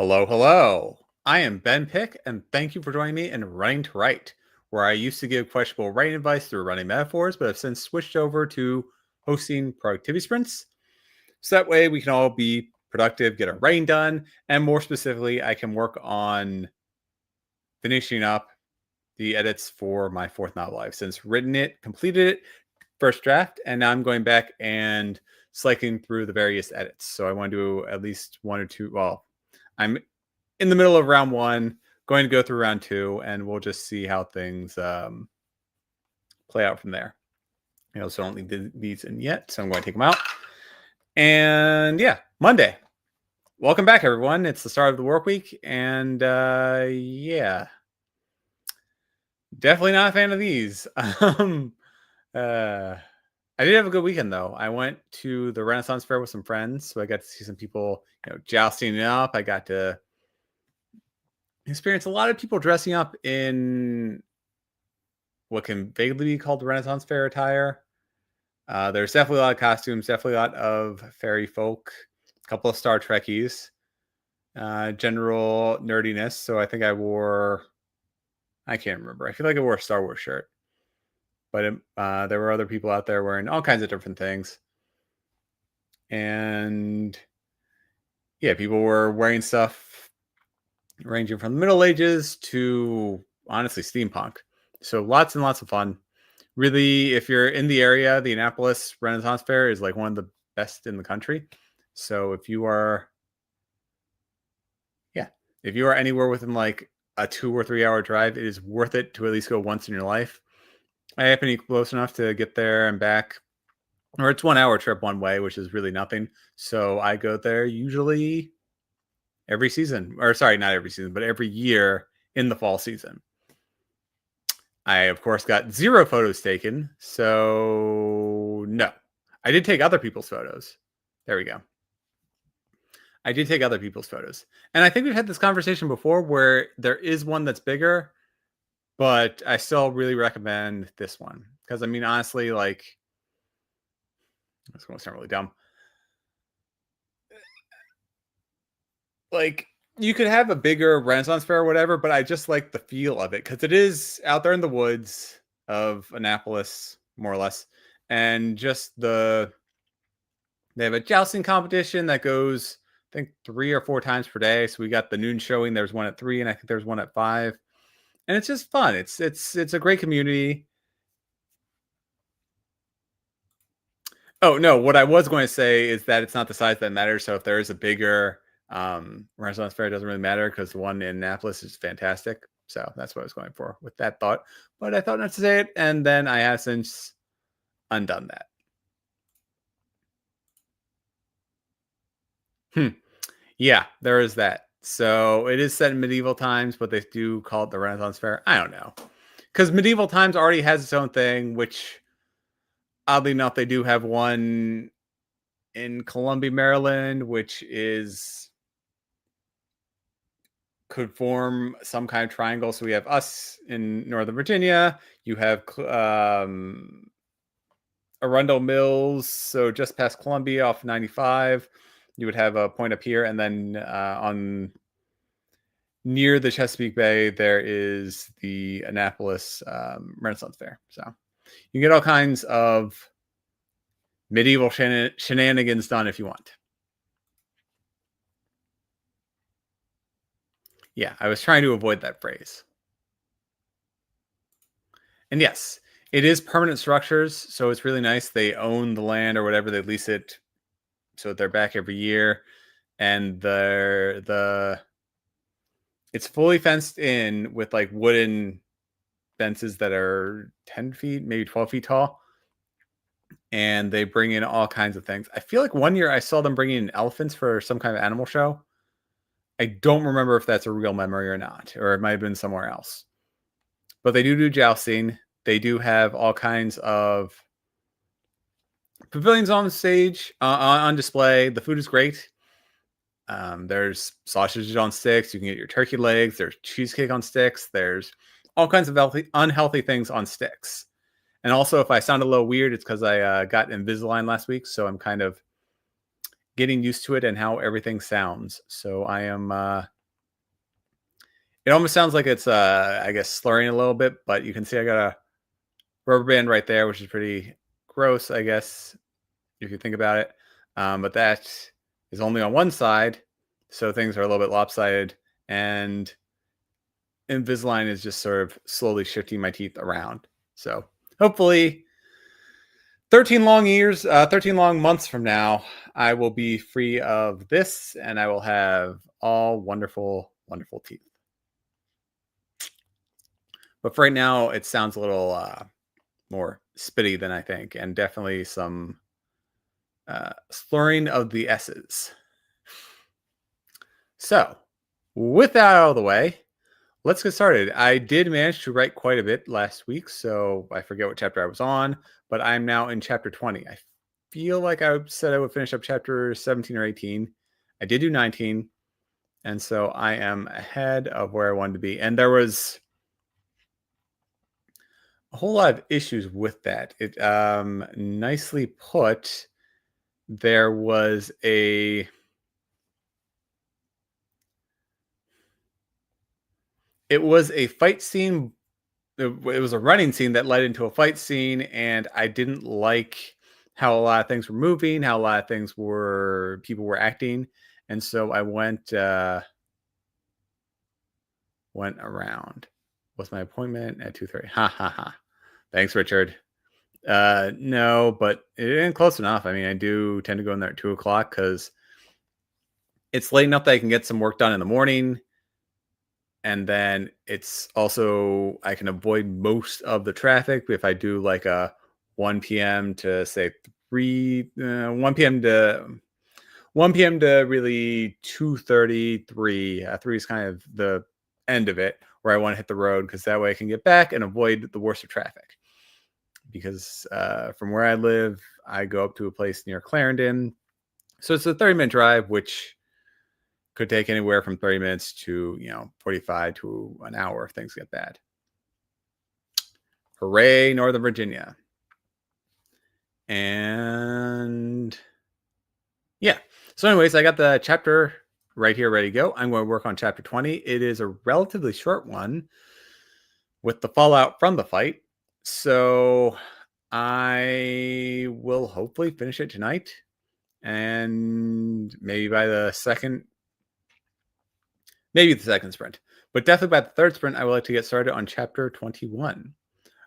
Hello, hello. I am Ben Pick, and thank you for joining me in Running to Write, where I used to give questionable writing advice through running metaphors, but have since switched over to hosting productivity sprints. So that way we can all be productive, get our writing done, and more specifically, I can work on finishing up the edits for my fourth novel. I've since written it, completed it, first draft, and now I'm going back and cycling through the various edits. So I want to do at least one or two. Well, I'm in the middle of round one, going to go through round two, and we'll just see how things play out from there. So I don't leave these in yet, so I'm going to take them out. And yeah, Monday. Welcome back, everyone. It's the start of the work week, and yeah, definitely not a fan of these. I did have a good weekend though. I went to the Renaissance Fair with some friends, so I got to see some people, jousting it up. I got to experience a lot of people dressing up in what can vaguely be called the Renaissance Fair attire. There's definitely a lot of costumes, definitely a lot of fairy folk, a couple of Star Trekkies, general nerdiness. So I think I can't remember. I feel like I wore a Star Wars shirt. But there were other people out there wearing all kinds of different things. And yeah, people were wearing stuff ranging from the Middle Ages to, honestly, steampunk. So lots and lots of fun. Really, if you're in the area, the Annapolis Renaissance Fair is like one of the best in the country. So if you are anywhere within like a 2 or 3 hour drive, it is worth it to at least go once in your life. I happen to be close enough to get there and back, or it's 1 hour trip one way, which is really nothing. So I go there usually every season, or sorry, not every season, but every year in the fall season. I, of course, got 0 photos taken. So no, I did take other people's photos. There we go. I did take other people's photos. And I think we've had this conversation before where there is one that's bigger, but I still really recommend this one. Because, I mean, honestly, like, it's going to sound really dumb. Like, you could have a bigger Renaissance Fair or whatever, but I just like the feel of it because it is out there in the woods of Annapolis, more or less. And just they have a jousting competition that goes, I think, 3 or 4 times per day. So we got the noon showing. There's one at 3, and I think there's one at 5. And it's just fun. It's a great community. Oh no, what I was going to say is that it's not the size that matters. So if there is a bigger Renaissance Fair, it doesn't really matter because the one in Annapolis is fantastic. So that's what I was going for with that thought. But I thought not to say it, and then I have since undone that. Yeah, there is that. So it is set in medieval times, but they do call it the Renaissance Fair. I don't know. Because medieval times already has its own thing, which, oddly enough, they do have one in Columbia, Maryland, which could form some kind of triangle. So we have us in Northern Virginia. You have Arundel Mills, so just past Columbia off 95. You would have a point up here, and then on near the Chesapeake Bay, there is the Annapolis Renaissance Fair. So you get all kinds of medieval shenanigans done if you want. Yeah, I was trying to avoid that phrase. And yes, it is permanent structures, so it's really nice. They own the land or whatever, they lease it, so they're back every year. And it's fully fenced in with like wooden fences that are 10 feet, maybe 12 feet tall. And they bring in all kinds of things. I feel like one year I saw them bringing in elephants for some kind of animal show. I don't remember if that's a real memory or not, or it might have been somewhere else. But they do jousting. They do have all kinds of pavilions on stage, on display. The food is great. There's sausages on sticks. You can get your turkey legs. There's cheesecake on sticks. There's all kinds of unhealthy things on sticks. And also, if I sound a little weird, it's because I got Invisalign last week. So I'm kind of getting used to it and how everything sounds. So I am. It almost sounds like it's I guess slurring a little bit, but you can see I got a rubber band right there, which is pretty gross, I guess, if you think about it. But that is only on one side, so things are a little bit lopsided, and Invisalign is just sort of slowly shifting my teeth around. So hopefully 13 long years, 13 long months from now, I will be free of this and I will have all wonderful, wonderful teeth. But for right now, it sounds a little more spitty than I think, and definitely some slurring of the S's. So, with that out of the way, let's get started. I did manage to write quite a bit last week, so I forget what chapter I was on, but I'm now in chapter 20. I feel like I said I would finish up chapter 17 or 18. I did do 19, and so I am ahead of where I wanted to be. And there was a whole lot of issues with that. It nicely put, there was a fight scene. It was a running scene that led into a fight scene, and I didn't like how a lot of things were moving, how a lot of things were, people were acting, and so I went around. What's my appointment at 2:30? Ha ha ha. Thanks, Richard. No, but it ain't close enough. I mean, I do tend to go in there at 2:00 because it's late enough that I can get some work done in the morning. And then it's also, I can avoid most of the traffic if I do like a 1 p.m. to say 1 p.m. to 1 p.m. to really 2:30, 3. 3 is kind of the end of it where I want to hit the road, because that way I can get back and avoid the worst of traffic. Because from where I live, I go up to a place near Clarendon. So it's a 30-minute drive, which could take anywhere from 30 minutes to, 45 to an hour if things get bad. Hooray, Northern Virginia. And yeah. So anyways, I got the chapter right here ready to go. I'm going to work on chapter 20. It is a relatively short one with the fallout from the fight. So I will hopefully finish it tonight. And maybe by the second sprint, but definitely by the third sprint, I would like to get started on chapter 21.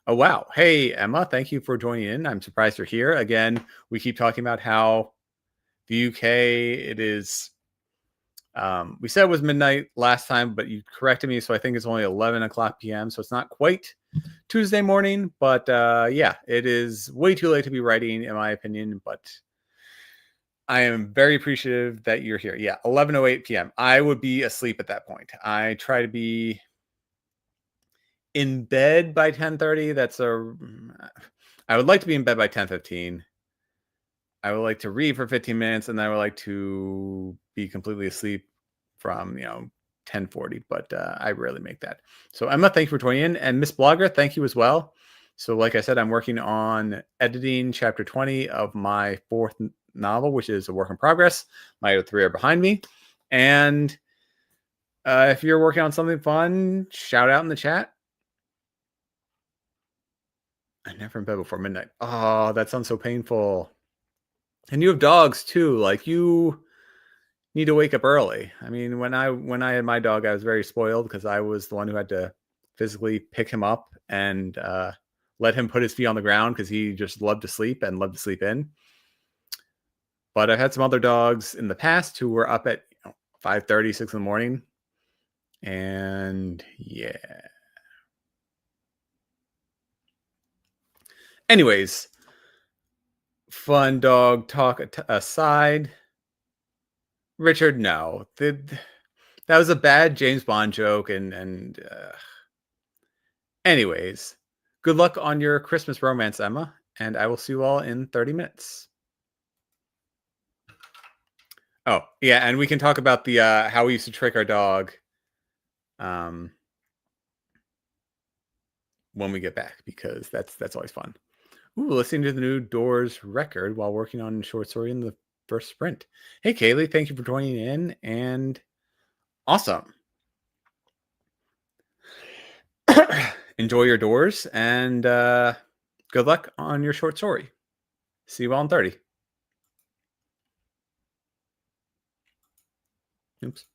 Oh, wow. Hey, Emma, thank you for joining in. I'm surprised you're here. Again, we keep talking about how the UK, it is, we said it was midnight last time, but you corrected me, so I think it's only 11 o'clock p.m., so it's not quite Tuesday morning, but yeah, it is way too late to be writing, in my opinion, but I am very appreciative that you're here. Yeah, 11:08 p.m. I would be asleep at that point. I try to be in bed by 10:30. I would like to be in bed by 10:15. I would like to read for 15 minutes, and I would like to be completely asleep from 10:40. But I rarely make that. So Emma, thank you for joining in, and Miss Blogger, thank you as well. So like I said, I'm working on editing chapter 20 of my fourth novel, which is a work in progress. My other 3 are behind me, and if you're working on something fun, shout out in the chat. I'm never in bed before midnight. Oh, that sounds so painful. And you have dogs too. Like, you need to wake up early. I mean, when I had my dog, I was very spoiled because I was the one who had to physically pick him up and let him put his feet on the ground because he just loved to sleep and loved to sleep in. But I've had some other dogs in the past who were up at 5:30, 6 in the morning. And yeah. Anyways, fun dog talk aside. Richard, no. That was a bad James Bond joke. And anyways, good luck on your Christmas romance, Emma. And I will see you all in 30 minutes. Oh, yeah, and we can talk about the how we used to trick our dog when we get back, because that's always fun. Ooh, listening to the new Doors record while working on short story in the first sprint. Hey, Kaylee, thank you for joining in, and awesome. Enjoy your doors, and good luck on your short story. See you all in 30. Oops.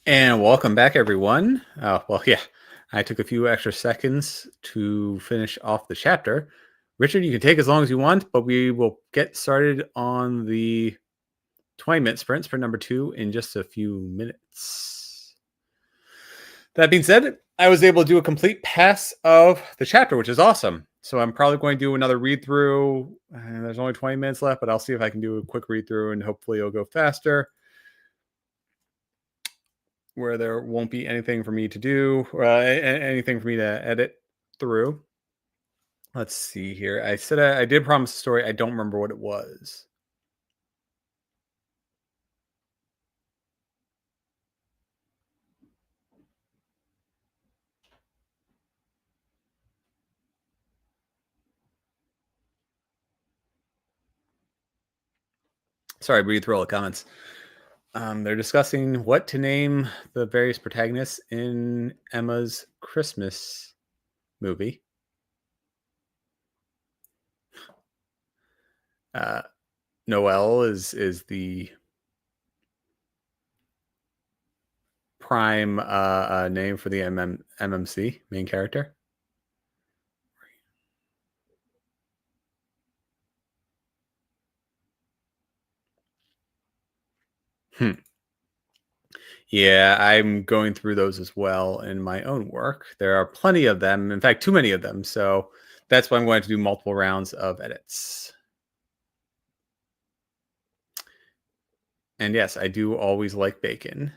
And welcome back, everyone. Well, yeah, I took a few extra seconds to finish off the chapter. Richard, you can take as long as you want, but we will get started on the 20-minute sprint number 2 in just a few minutes. That being said, I was able to do a complete pass of the chapter, which is awesome. So I'm probably going to do another read through. There's only 20 minutes left, but I'll see if I can do a quick read through and hopefully it'll go faster, where there won't be anything for me to do, anything for me to edit through. Let's see here. I said I did promise a story. I don't remember what it was. Sorry, read through all the comments. They're discussing what to name the various protagonists in Emma's Christmas movie. Noelle is the prime name for the MMC, main character. Yeah, I'm going through those as well in my own work. There are plenty of them. In fact, too many of them. So that's why I'm going to do multiple rounds of edits. And yes, I do always like bacon.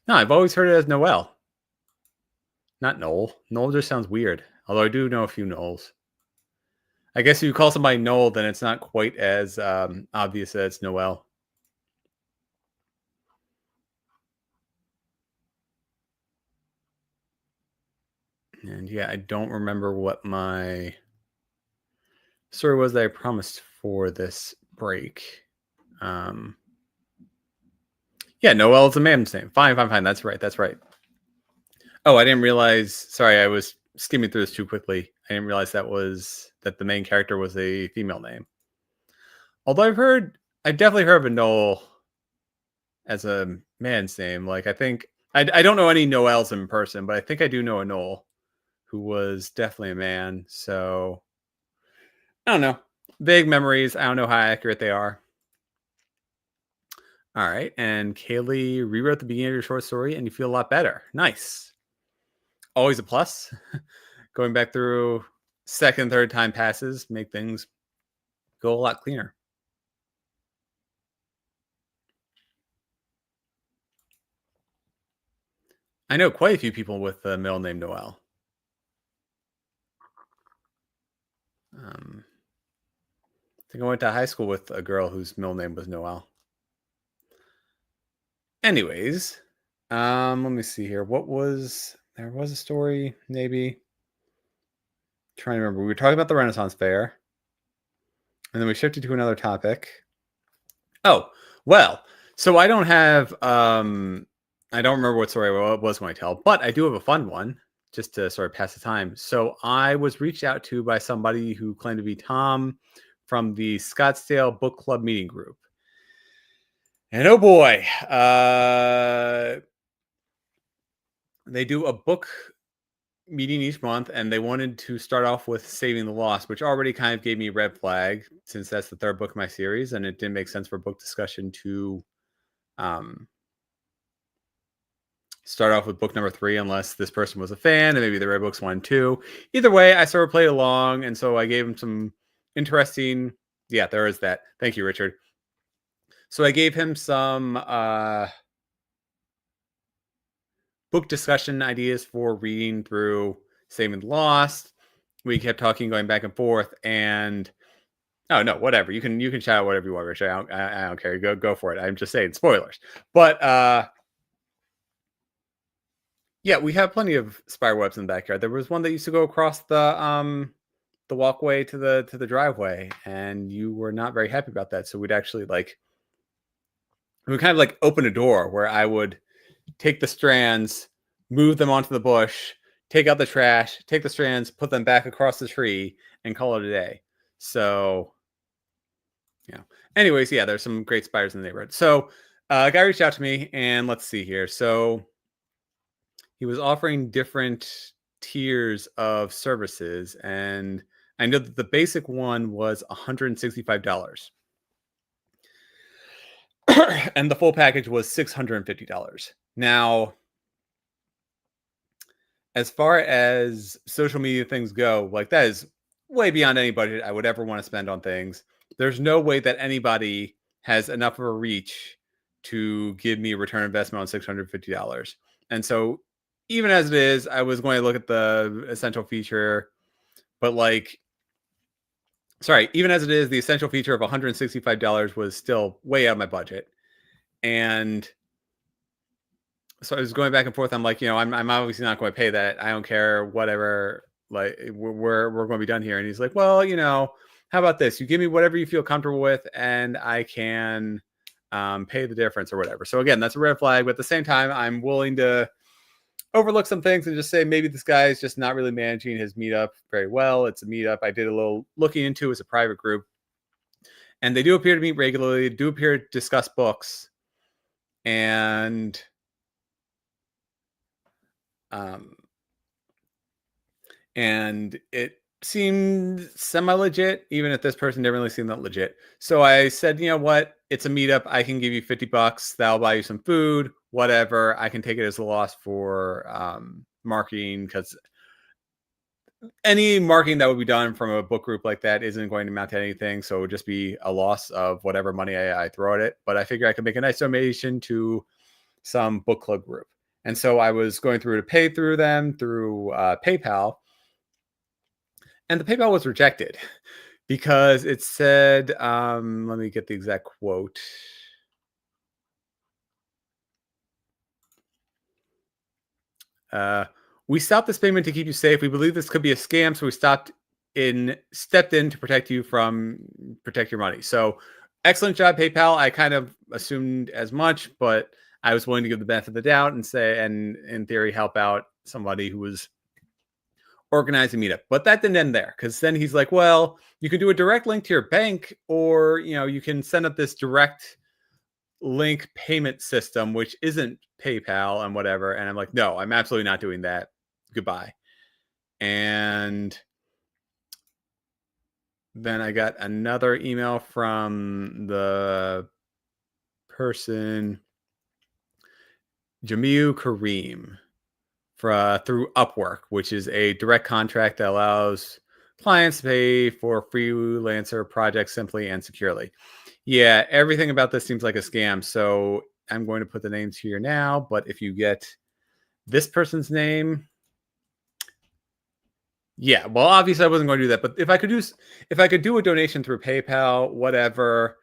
No, I've always heard it as Noel. Not Noel. Noel just sounds weird. Although I do know a few Noels. I guess if you call somebody Noel, then it's not quite as obvious that it's Noel. And yeah, I don't remember what my story was that I promised for this break. Yeah, Noel is a man's name. Fine. That's right. Oh, I didn't realize. Sorry, I was skimming through this too quickly. I didn't realize that the main character was a female name. Although I've definitely heard of a Noel as a man's name. Like I think I don't know any Noels in person, but I think I do know a Noel who was definitely a man. So I don't know. Vague memories. I don't know how accurate they are. All right. And Kaylee rewrote the beginning of your short story and you feel a lot better. Nice. Always a plus. Going back through second, third time passes make things go a lot cleaner. I know quite a few people with the middle name Noel. I think I went to high school with a girl whose middle name was Noel. Anyways, let me see here. There was a story, maybe. Trying to remember. We were talking about the Renaissance Fair. And then we shifted to another topic. Oh, well, so I don't have I don't remember what story I was going to tell, but I do have a fun one just to sort of pass the time. So I was reached out to by somebody who claimed to be Tom from the Scottsdale Book Club meeting group. And oh boy, they do a book meeting each month, and they wanted to start off with Saving the Lost, which already kind of gave me a red flag since that's the third book of my series, and it didn't make sense for book discussion to start off with book number 3 unless this person was a fan and maybe they read books 1 and 2. Either way, I sort of played along, and so I gave him some interesting. Yeah, there is that. Thank you, Richard. So I gave him some book discussion ideas for reading through Saving the Lost. We kept talking, going back and forth, and oh no, whatever. You can shout out whatever you want, Richard. I don't care. Go for it. I'm just saying spoilers. But Yeah, we have plenty of spider webs in the backyard. There was one that used to go across the walkway to the driveway, and you were not very happy about that. So we'd actually like we kind of like open a door where I would take the strands, move them onto the bush, take out the trash, take the strands, put them back across the tree, and call it a day. So, yeah. Anyways, yeah, there's some great spiders in the neighborhood. So, a guy reached out to me, and let's see here. So, he was offering different tiers of services, and I know that the basic one was $165, and the full package was $650. Now, as far as social media things go, like that is way beyond any budget I would ever want to spend on things. There's no way that anybody has enough of a reach to give me a return investment on $650. And so, even as it is, I was going to look at the essential feature, but like, sorry, even as it is, the essential feature of $165 was still way out of my budget. And so I was going back and forth. I'm like, I'm obviously not going to pay that. I don't care, whatever. Like we're going to be done here. And he's like, well, how about this? You give me whatever you feel comfortable with, and I can pay the difference or whatever. So again, that's a red flag. But at the same time, I'm willing to overlook some things and just say maybe this guy is just not really managing his meetup very well. It's a meetup I did a little looking into as a private group, and they do appear to meet regularly. Do appear to discuss books, and um, and it seemed semi legit, even if this person didn't really seem that legit. So I said, you know what? It's a meetup. I can give you $50. That'll buy you some food, whatever. I can take it as a loss for marketing, because any marketing that would be done from a book group like that isn't going to amount to anything. So it would just be a loss of whatever money I throw at it. But I figure I could make a nice donation to some book club group. And so I was going through to pay through them through PayPal. And the PayPal was rejected because it said, let me get the exact quote. We stopped this payment to keep you safe. We believe this could be a scam, so we stepped in to protect your money. So excellent job, PayPal. I kind of assumed as much, but I was willing to give the benefit of the doubt and say, and in theory, help out somebody who was organize a meetup. But that didn't end there, because then he's like, well, you can do a direct link to your bank, or you can send up this direct link payment system, which isn't PayPal and whatever. And I'm like, no, I'm absolutely not doing that. Goodbye. And then I got another email from the person, Jamiu Kareem, through Upwork, which is a direct contract that allows clients to pay for freelancer projects simply and securely. Yeah, everything about this seems like a scam. So I'm going to put the names here now. But if you get this person's name, yeah, well, obviously I wasn't going to do that. But if I could do a donation through PayPal, whatever.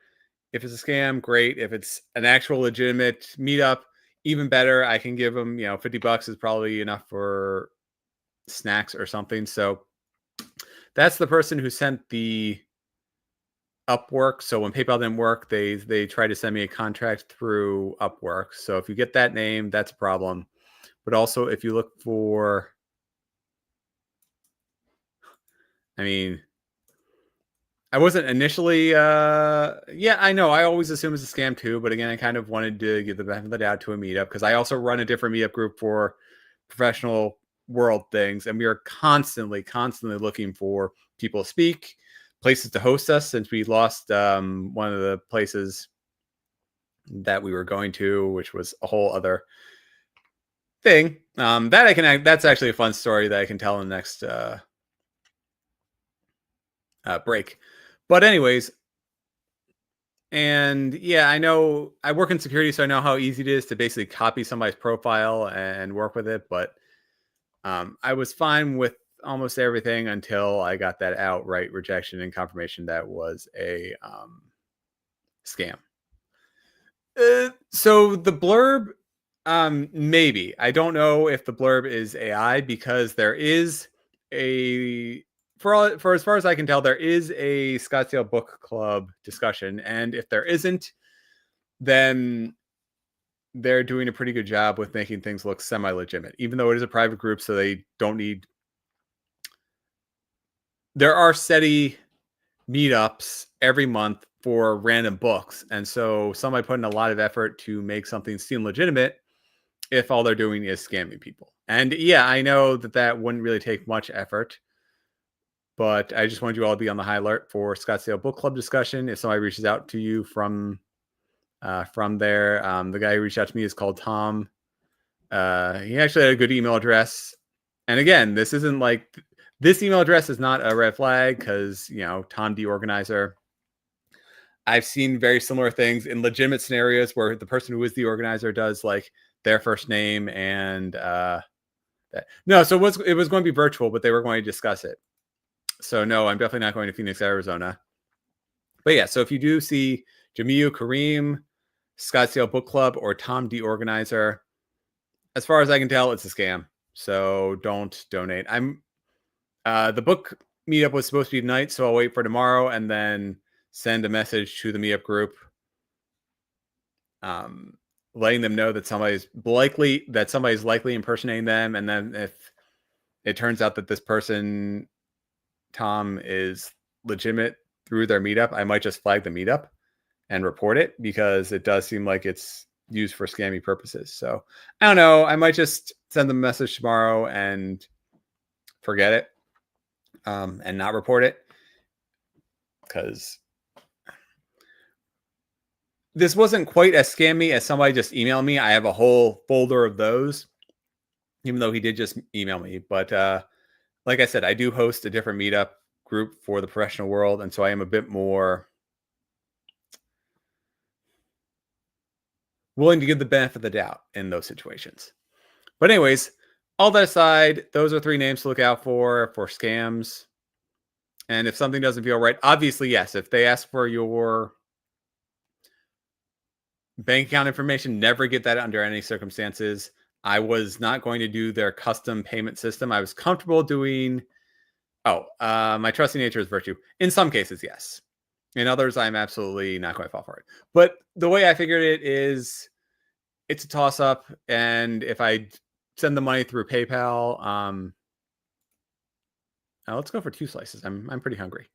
If it's a scam, great. If it's an actual legitimate meetup, even better. I can give them, $50 is probably enough for snacks or something. So that's the person who sent the Upwork. So when PayPal didn't work, they tried to send me a contract through Upwork. So if you get that name, that's a problem. But also, if you look for, I mean, I wasn't initially, yeah, I know. I always assume it's a scam too. But again, I kind of wanted to give the benefit of the doubt to a meetup, because I also run a different meetup group for professional world things. And we are constantly looking for people to speak, places to host us, since we lost one of the places that we were going to, which was a whole other thing. That's actually a fun story that I can tell in the next break. But anyways, and yeah, I know I work in security, so I know how easy it is to basically copy somebody's profile and work with it. But I was fine with almost everything until I got that outright rejection and confirmation that was a scam. So the blurb Maybe. I don't know if the blurb is AI because there is a for as far as I can tell, there is a Scottsdale Book Club discussion, and if there isn't, then they're doing a pretty good job with making things look semi-legitimate, even though it is a private group, so they don't need. There are steady meetups every month for random books, and so somebody put in a lot of effort to make something seem legitimate if all they're doing is scamming people. And yeah, I know that that wouldn't really take much effort, but I just wanted you all to be on the high alert for Scottsdale Book Club discussion. If somebody reaches out to you from there, the guy who reached out to me is called Tom. He actually had a good email address. And again, this isn't like this email address is not a red flag because Tom D organizer. I've seen very similar things in legitimate scenarios where the person who is the organizer does like their first name and no, so it was going to be virtual, but they were going to discuss it. So no, I'm definitely not going to Phoenix, Arizona. But yeah, so if you do see Jamiu Kareem, Scottsdale Book Club, or Tom D Organizer, as far as I can tell, it's a scam. So don't donate. The book meetup was supposed to be tonight, so I'll wait for tomorrow and then send a message to the meetup group, letting them know that somebody's likely impersonating them. And then if it turns out that this person, Tom, is legitimate through their meetup, I might just flag the meetup and report it because it does seem like it's used for scammy purposes. So I don't know. I might just send them a message tomorrow and forget it, and not report it, because this wasn't quite as scammy as somebody just emailed me. I have a whole folder of those, even though he did just email me. But like I said, I do host a different meetup group for the professional world, and so I am a bit more willing to give the benefit of the doubt in those situations. But anyways, all that aside, those are 3 names to look out for scams. And if something doesn't feel right, obviously, yes, if they ask for your bank account information, never get that under any circumstances. I was not going to do their custom payment system. I was comfortable doing, my trusting nature is virtue. In some cases, yes. In others, I'm absolutely not going to fall for it. But the way I figured it is it's a toss up. And if I send the money through PayPal, let's go for 2 slices. I'm pretty hungry.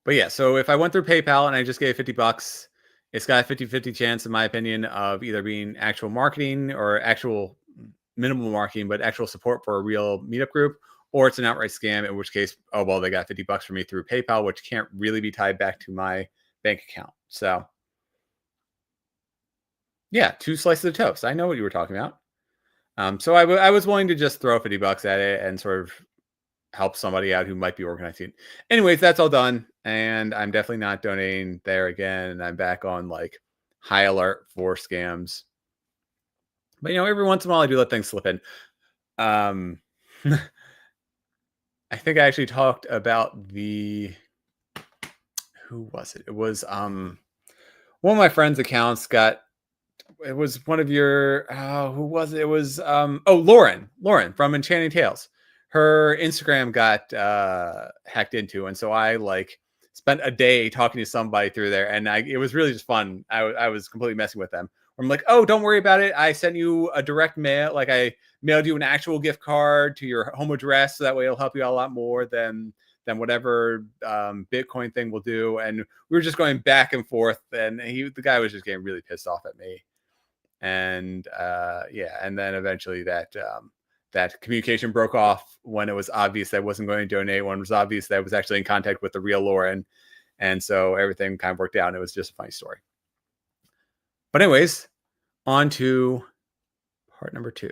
But yeah, so if I went through PayPal and I just gave $50, it's got a 50-50 chance, in my opinion, of either being actual marketing or actual minimal marketing, but actual support for a real meetup group, or it's an outright scam, in which case, oh, well, they got $50 from me through PayPal, which can't really be tied back to my bank account. So yeah, 2 slices of toast. I know what you were talking about. So I was willing to just throw $50 at it and sort of help somebody out who might be organizing. Anyways, that's all done. And I'm definitely not donating there again. And I'm back on like high alert for scams. But every once in a while I do let things slip in. I think I actually talked about who was it? It was one of my friends' accounts it was one of your who was it? It was Lauren from Enchanting Tales. Her Instagram got hacked into, and so I like spent a day talking to somebody through there, and it was really just fun. I was completely messing with them. I'm like, oh, don't worry about it. I sent you a direct mail, like I mailed you an actual gift card to your home address, so that way it'll help you out a lot more than whatever Bitcoin thing will do. And we were just going back and forth, and the guy was just getting really pissed off at me. And and then eventually that communication broke off when it was obvious that I wasn't going to donate, when it was obvious that I was actually in contact with the real Lauren. And so everything kind of worked out, and it was just a funny story. But anyways, on to part number 2.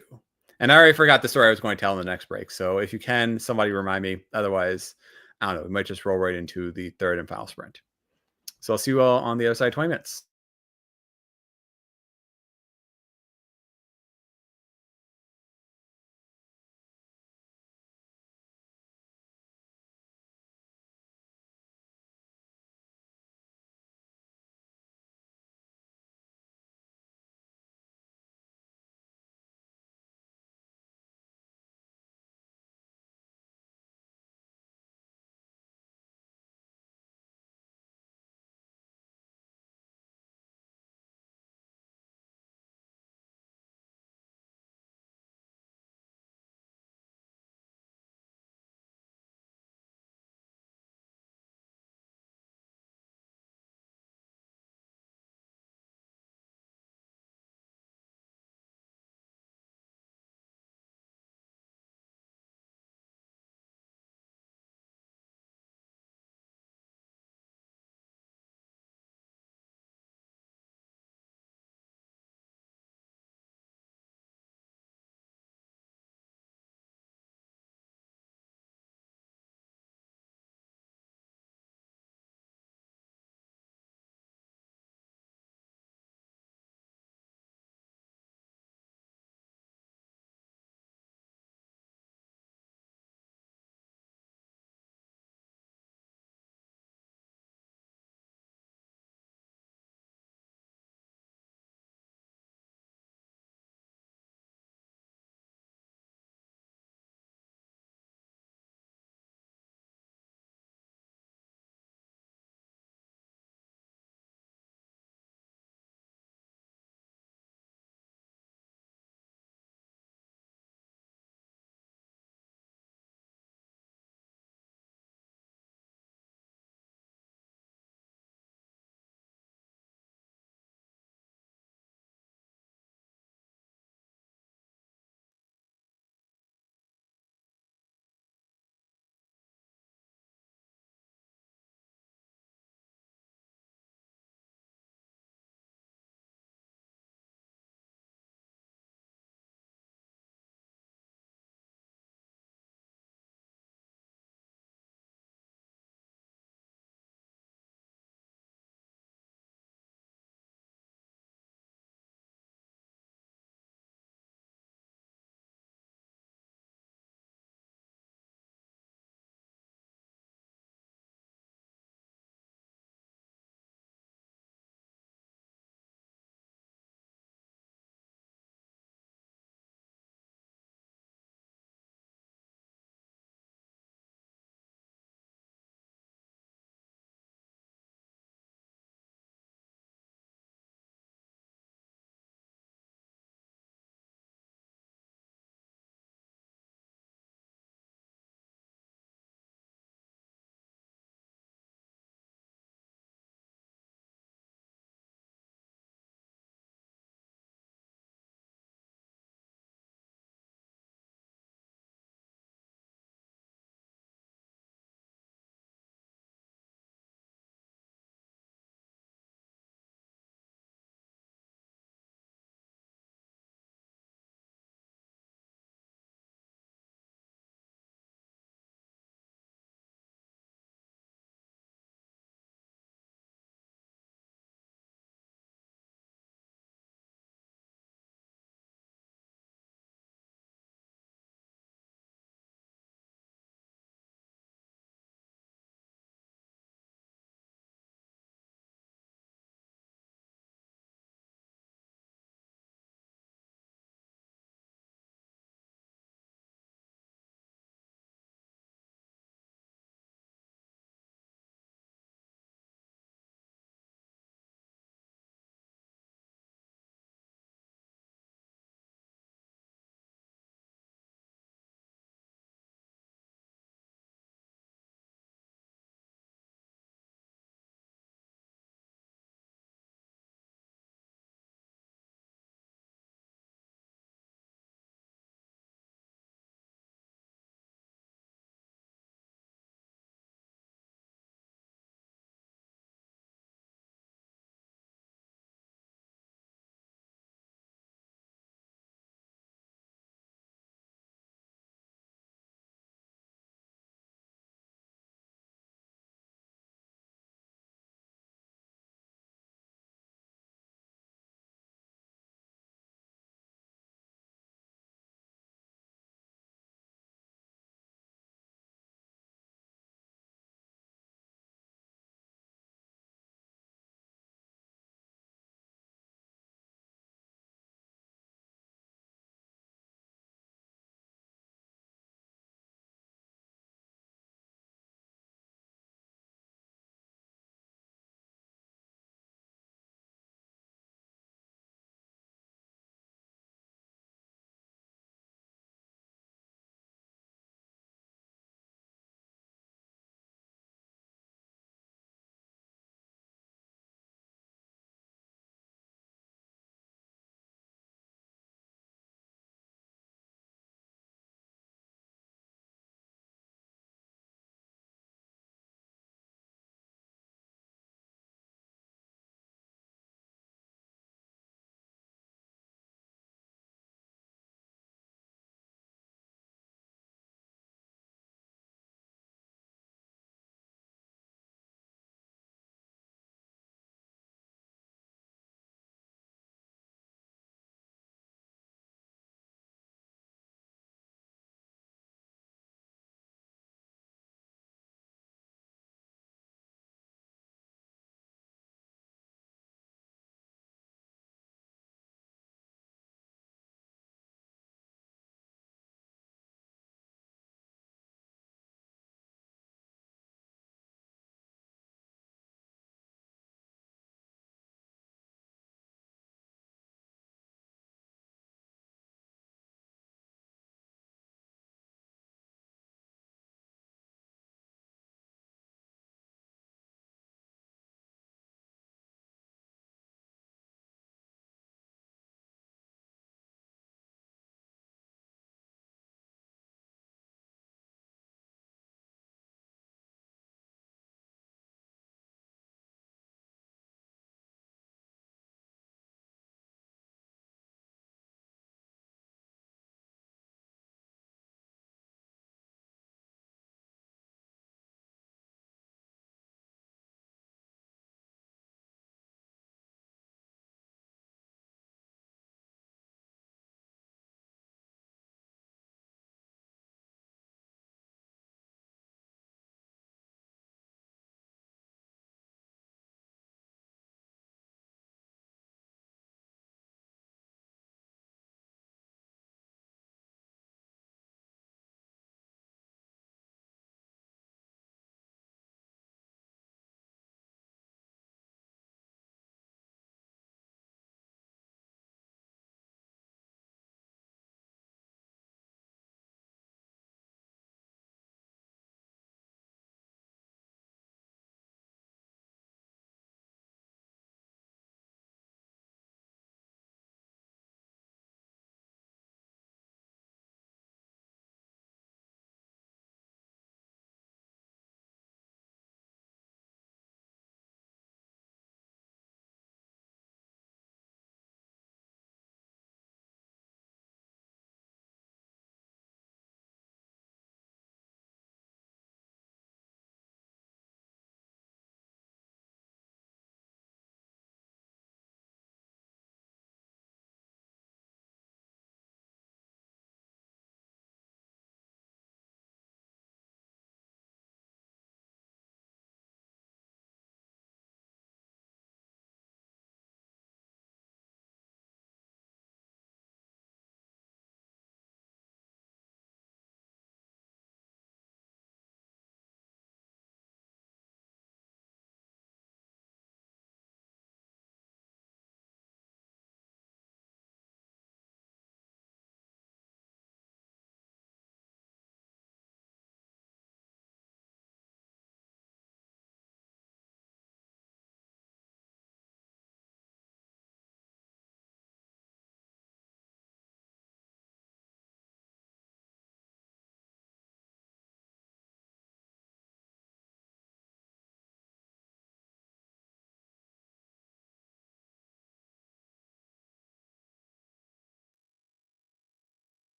And I already forgot the story I was going to tell in the next break. So if you can, somebody remind me. Otherwise, I don't know, we might just roll right into the third and final sprint. So I'll see you all on the other side 20 minutes.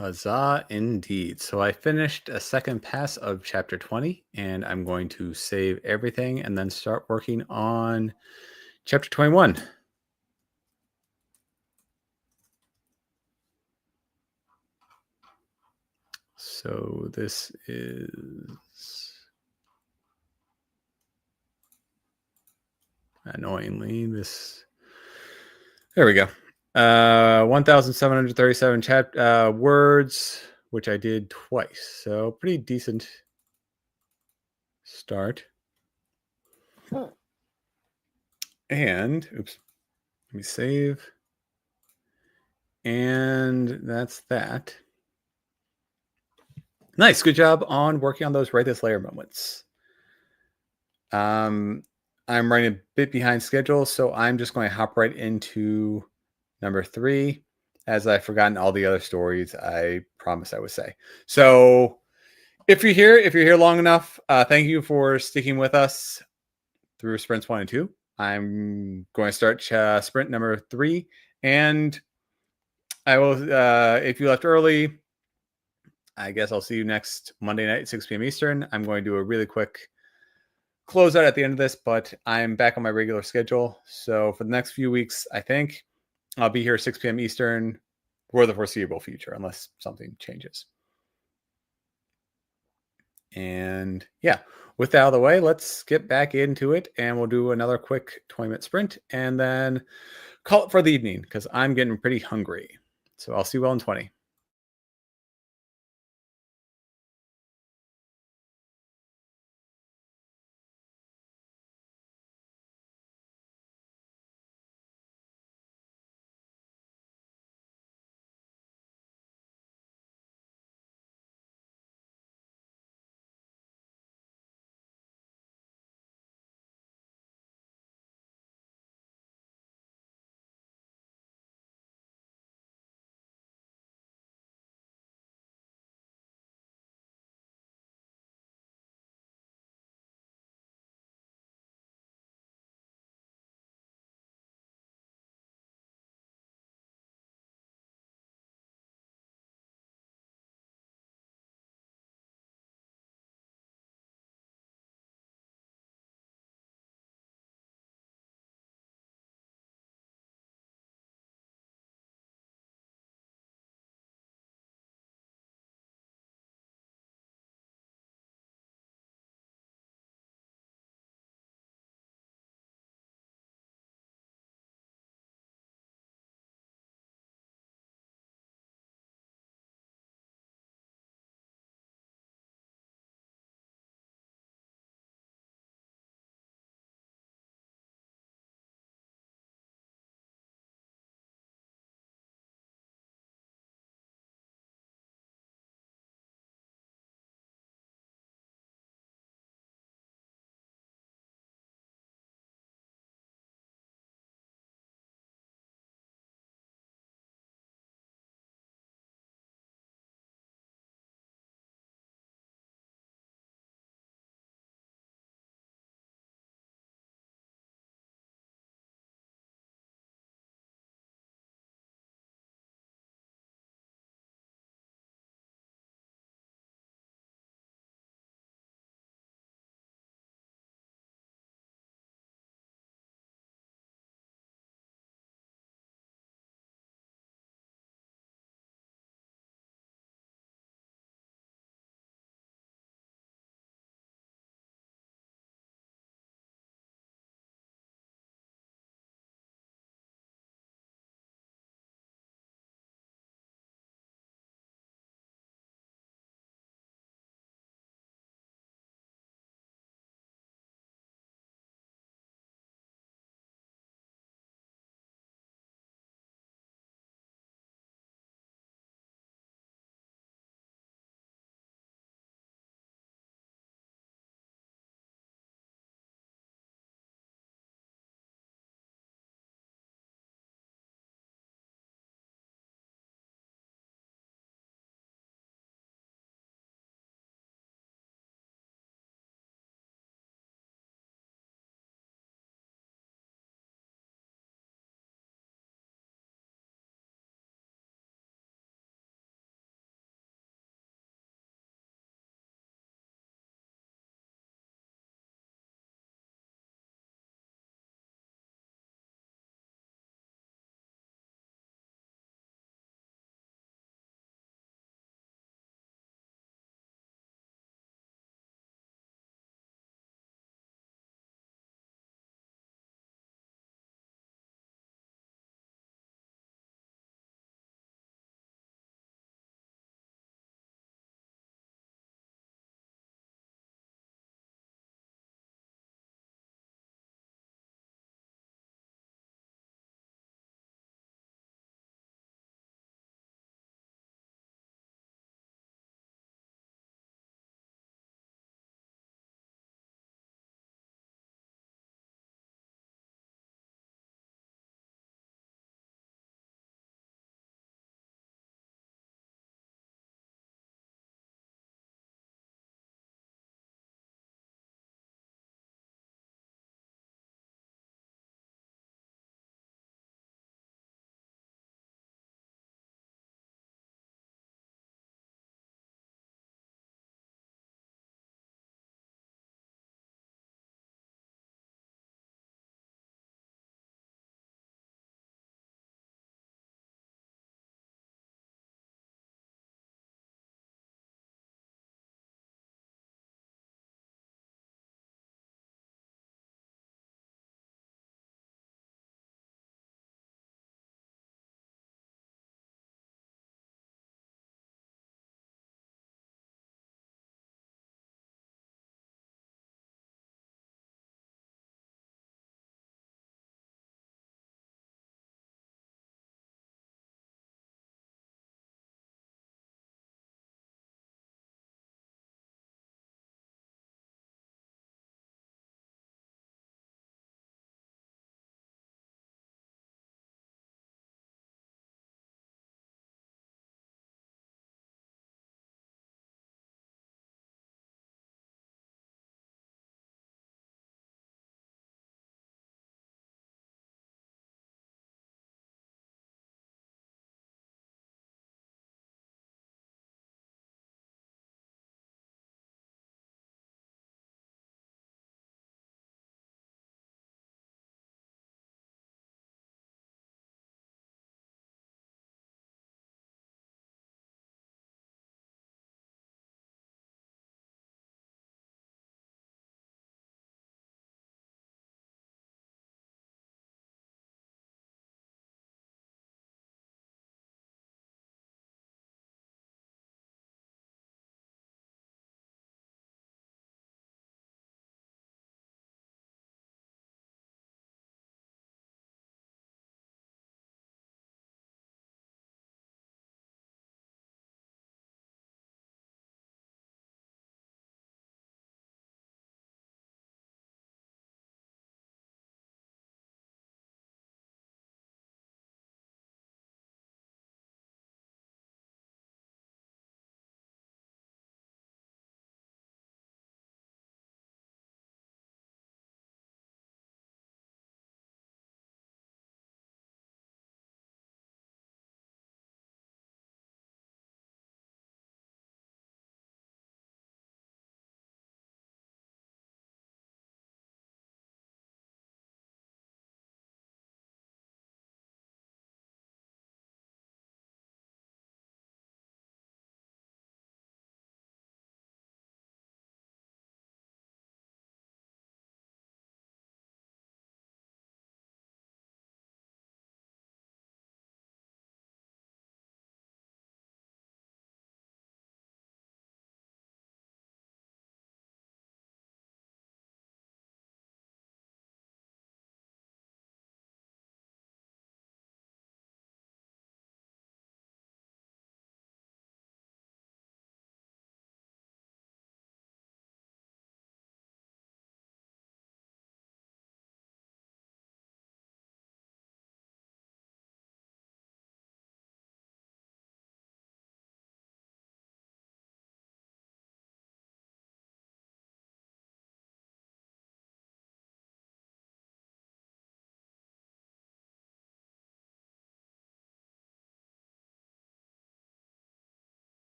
Huzzah indeed. So I finished a second pass of chapter 20, and I'm going to save everything and then start working on chapter 21. So this is annoyingly this. There we go. 1,737 words, which I did twice. So pretty decent start. And oops, let me save. And that's that. Nice, good job on working on those write this layer moments. I'm running a bit behind schedule, so I'm just going to hop right into number 3, as I've forgotten all the other stories I promised I would say. So if you're here long enough, thank you for sticking with us through sprints 1 and 2. I'm going to start sprint number 3, and I will. If you left early, I guess I'll see you next Monday night at 6 p.m. Eastern. I'm going to do a really quick closeout at the end of this, but I'm back on my regular schedule. So for the next few weeks, I think I'll be here 6 p.m. Eastern for the foreseeable future, unless something changes. And yeah, with that out of the way, let's get back into it, and we'll do another quick 20-minute sprint and then call it for the evening because I'm getting pretty hungry. So I'll see you all in 20.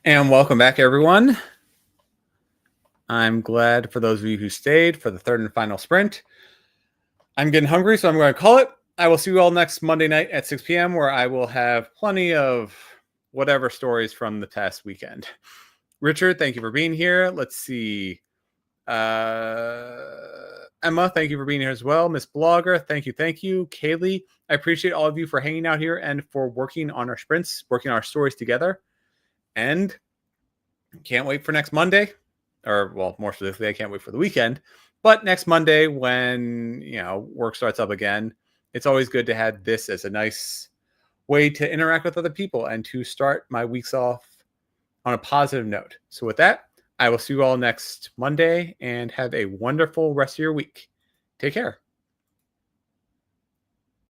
And welcome back, everyone. I'm glad for those of you who stayed for the third and final sprint. I'm getting hungry, so I'm going to call it. I will see you all next Monday night at 6 p.m. where I will have plenty of whatever stories from the past weekend. Richard, thank you for being here. Let's see. Emma, thank you for being here as well. Miss Blogger, thank you. Kaylee, I appreciate all of you for hanging out here and for working on our sprints, working on our stories together. And can't wait for next Monday. Or, well, more specifically, I can't wait for the weekend. But next Monday, when work starts up again, it's always good to have this as a nice way to interact with other people and to start my weeks off on a positive note. So with that, I will see you all next Monday and have a wonderful rest of your week. Take care.